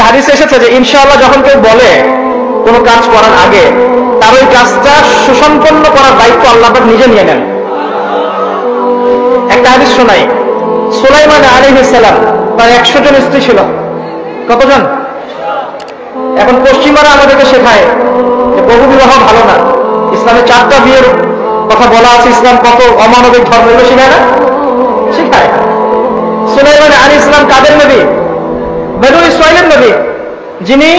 হাদিসে এসেছে যে ইনশাআল্লাহ যখন কেউ বলে কোনো কাজ করার আগে, তার ওই কাজটা সুসম্পন্ন করার দায়িত্ব আল্লাহ পাক নিজে নিয়ে নেন। একটা হাদিস শোনাই, সুলাইমান আলাইহিস সালাম তার 100 জন স্ত্রী ছিল। কতজন? এখন পশ্চিমারা আমাদেরকে শেখায় যে বহু বিবাহ ভালো না, ইসলামে 4টা বিয়ের কথা বলা আছে, ইসলাম কত অমানবিক ধর্ম, এগুলো শেখায় না? শেখায়। সুলাইমান আলাইহিস সালাম কাদের নবী? বনু ইসরাইলের নবী, যিনি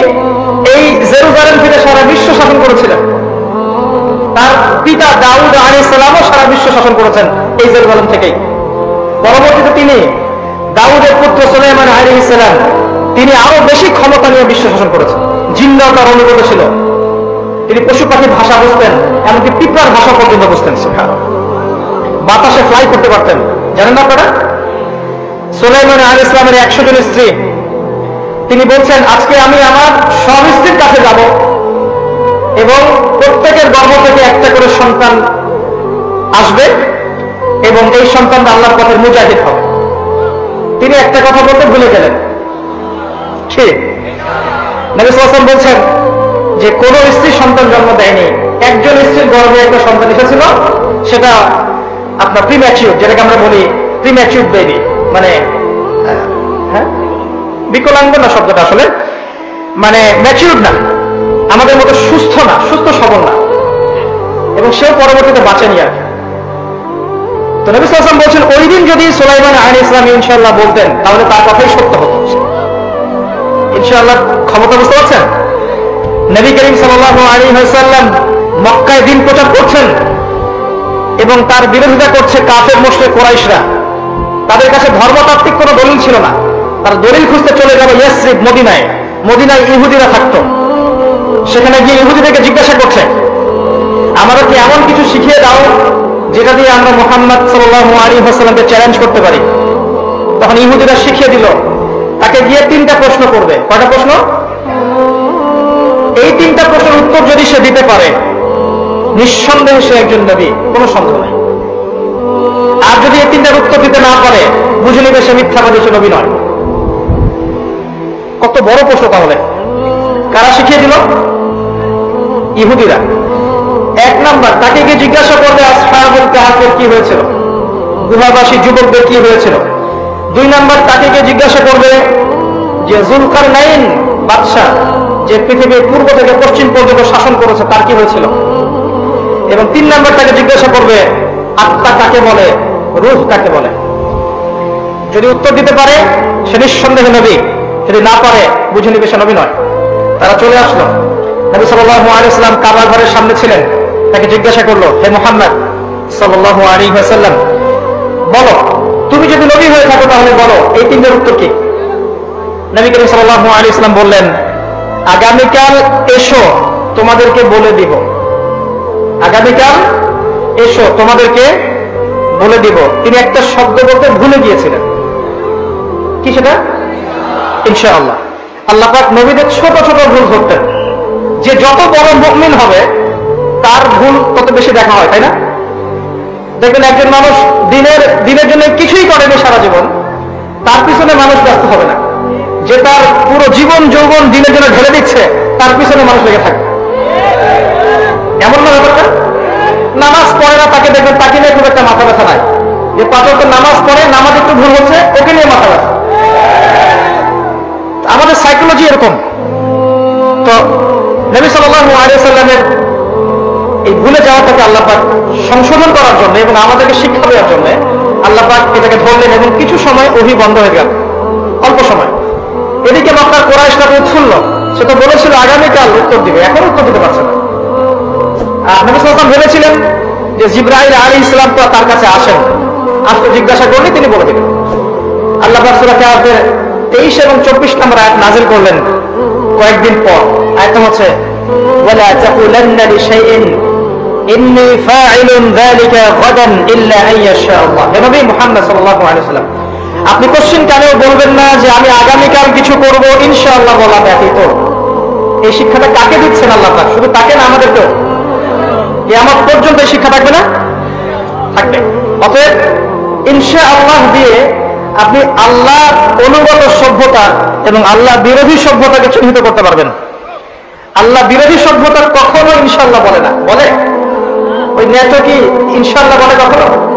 এই জেরুজালেম থেকে সারা বিশ্ব শাসন করেছিলেন। তার পিতা দাউদ আলাইহিস সালামও সারা বিশ্ব শাসন করেছেন এই জেরুজালেম থেকেই। পরবর্তীতে তিনি দাউদের পুত্র সুলাইমান আলাইহিস সালাম, তিনি আরো বেশি ক্ষমতা নিয়ে বিশ্ব শাসন করেছেন। জিন্নাও তার অনুগত ছিল। তিনি পশু পাখির ভাষা বুঝতেন, এমনকি পিঁপড়ার ভাষা পর্যন্ত বুঝতেন। বাতাসে ফ্লাই করতে পারতেন। জানেন না আপনারা? সুলাইমান আলাইহিস সালামের 100 জন স্ত্রী, তিনি বলছেন আজকে আমি আমার সব স্ত্রীর কাছে যাব এবং প্রত্যেকের গর্ভ থেকে একটা করে সন্তান আসবে এবং এই সন্তানটা আল্লাহর পথের মুজাহিদ হবে। তিনি একটা কথা বলতে ভুলে গেলেন। ঠিক নবী সাল্লাল্লাহু আলাইহি ওয়াসাল্লাম বলছেন যে কোন স্ত্রী সন্তান জন্ম দেয়নি, একজন স্ত্রীর গর্ভে একটা সন্তান এসেছিল, সেটা আপনার প্রিম্যাচিউর, যেটাকে আমরা বলি প্রিম্যাচিউর বেবি, মানে হ্যাঁ বিকলাঙ্গ না শব্দটা, আসলে মানে ম্যাচিউর না, আমাদের মতো সুস্থ না, সুস্থ সবল না, এবং সেও পরবর্তীতে বাঁচেনি আর। তো নবী সাল্লাল্লাহু আলাইহি ওয়াসাল্লাম বলছেন ওই দিন যদি সুলাইমান আলাইহিস সালাম ইনশাআল্লাহ বলতেন তাহলে তার কথাই সত্য হতো। ইনশাআল্লাহ ক্ষমতা বুঝতে পারছেন? নবী করিম সাল্লাল্লাহু আলাইহি ওয়াসাল্লাম মক্কায় দ্বীন প্রচার করছেন এবং তার বিরোধিতা করছে কাফের মুশরিক কুরাইশরা। তাদের কাছে ধর্মতাত্ত্বিক কোনো দলিল ছিল না। তারা দলিল খুঁজতে চলে গেল ইয়াসরিব, মদিনায়। মদিনায় ইহুদিরা থাকতো। সেখানে গিয়ে ইহুদিদেরকে জিজ্ঞাসা করছে আমাদের কি এমন কিছু শিখিয়ে দাও যেটা দিয়ে আমরা মুহাম্মদ সাল্লাল্লাহু আলাইহি ওয়াসাল্লামকে চ্যালেঞ্জ করতে পারি। তখন ইহুদিরা শিখিয়ে দিল তাকে গিয়ে 3টা প্রশ্ন করবে। কয়টা প্রশ্ন? এই 3টা প্রশ্নের উত্তর যদি সে দিতে পারে নিঃসন্দেহে সে একজন নবী, কোনো সন্দেহ নাই। আর যদি এই 3টার উত্তর দিতে না পারে বুঝে নিবে সে মিথ্যাবাদী, সে নবী নয়। কত বড় প্রশ্ন তাহলে! কারা শিখিয়ে দিল? ইহুদিরা। 1 নাম্বার, তাকে গিয়ে জিজ্ঞাসা করবে আসহাবুল কাহফের কি হয়েছিল, গুহাবাসী যুবকদের কি হয়েছিল। 2 নাম্বার, তাকে গিয়ে জিজ্ঞাসা করবে যে যুলকারনাইন বাদশা, যে পৃথিবীর পূর্ব থেকে পশ্চিম পর্যন্ত শাসন করেছে, তার কি হয়েছিল। এবং 3 নাম্বার, তাকে জিজ্ঞাসা করবে আত্মা কাকে বলে, রূহ কাকে বলে। যদি উত্তর দিতে পারে সে নিঃসন্দেহে নবী, যদি না পারে বুঝে নিবে সে নবী নয়। তারা চলে আসলো। নবী সাল্লাল্লাহু আলাইহি ওয়াসাল্লাম কাবা ঘরের সামনে ছিলেন। তাকে জিজ্ঞাসা করলো, হে মুহাম্মদ সাল্লাল্লাহু আলাইহি ওয়াসাল্লাম, বলো তুমি যদি নবী হয়ে থাকো তাহলে বলো এই 3টার উত্তর কি। নবী করিম সাল্লাল্লাহু আলাইহি ওয়াসাল্লাম বললেন আগামীকাল এসো তোমাদেরকে বলে দিব। আগামীকাল এসো তোমাদেরকে বলে দিব। তিনি একটা শব্দ বলতে ভুলে গিয়েছিলেন। কি সেটা? ইনশাআল্লাহ। আল্লাহ পাক নবীদের ছোট ছোট ভুল ধরতেন। যে যত বড় মুমিন হবে তার ভুল তত বেশি দেখা হয়, তাই না? দেখবেন একজন মানুষ দিনের জন্য কিছুই করেনি সারা জীবন, তার পিছনে মানুষ ব্যস্ত হবে না। যে তার পুরো জীবন যৌবন দিনের জন্য ঢেলে দিচ্ছে, তার পিছনে মানুষ লেগে থাকে। এমন না ব্যাপারটা? নামাজ পড়ে না, তাকে দেখবেন তাকে নিয়ে খুব একটা মাথা ব্যথা নাই। যে 5 ওয়াক্ত নামাজ পড়ে, নামাজ একটু ভুল হচ্ছে, ওকে নিয়ে মাথা ব্যথা। আমাদের সাইকোলজি এরকম। তো নবী সাল্লাল্লাহু আলাইহি ওয়াসাল্লামের এই ভুলে যাওয়াটাকে আল্লাহ পাক সংশোধন করার জন্য এবং আমাদেরকে শিক্ষা দেওয়ার জন্য আল্লাহ পাক এটাকে ধরলেন এবং কিছু সময় ওহী বন্ধ হয়ে গেল, অল্প সময়। এদিকে মক্কার কুরাইশরা উৎফুল্ল, সে তো বলেছিল আগামীকাল উত্তর দিবে, এখন উত্তর দিতে পারছে না। নবী সাল্লাল্লাহু আলাইহি ওয়াসাল্লাম ভেবেছিলেন যে জিবরাইল আলাইহিস সালাম তো তার কাছে আসেন, আসলে জিজ্ঞাসা করলে তিনি বলে দিবেন। আল্লাহ পাক সূরা কাহফের 23 এবং 24 নম্বর আয়াত নাযিল করলেন কয়েকদিন পর। আয়াতটা হচ্ছে ওয়ালা তাকুলান্না লিশাইইন ইন্নী ফাইলুন যালিকা গাদান ইল্লা আইয়াশা আল্লাহ। হে নবী মুহাম্মদ সাল্লাল্লাহু আলাইহি ওয়াসাল্লাম, আপনি কোশ্চেন কানেও বলবেন না যে আমি আগামীকাল কিছু করব ইনশাআল্লাহ বলা ব্যতীত। এই শিক্ষাটা কাকে দিচ্ছেন আল্লাহ পাক? শুধু তাকে না, আমাদেরকেও। কিয়ামত পর্যন্ত এই শিক্ষা থাকবে না? থাকবে। অতএব ইনশাআল্লাহ দিয়ে আপনি আল্লাহর অনুগত সভ্যতা এবং আল্লাহ বিরোধী সভ্যতাকে চিহ্নিত করতে পারবেন। আল্লাহ বিরোধী সভ্যতা কখনো ইনশাআল্লাহ বলে না। বলে? ওই নেতো কি ইনশাআল্লাহ বলে কখনো?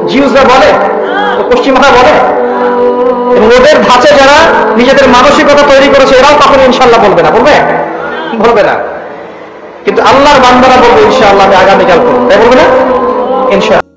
জিউসরা বলে? পশ্চিমারা বলে? এবং ওদের ধাঁচে যারা নিজেদের মানসিকতা তৈরি করেছে এরাও কখনো ইনশাআল্লাহ বলবে না। বলবে? বলবে না। কিন্তু আল্লাহর বান্দারা বলবে ইনশাআল্লাহ আমি আগামীকাল করবো, তাই বলবে না? ইনশাআল্লাহ।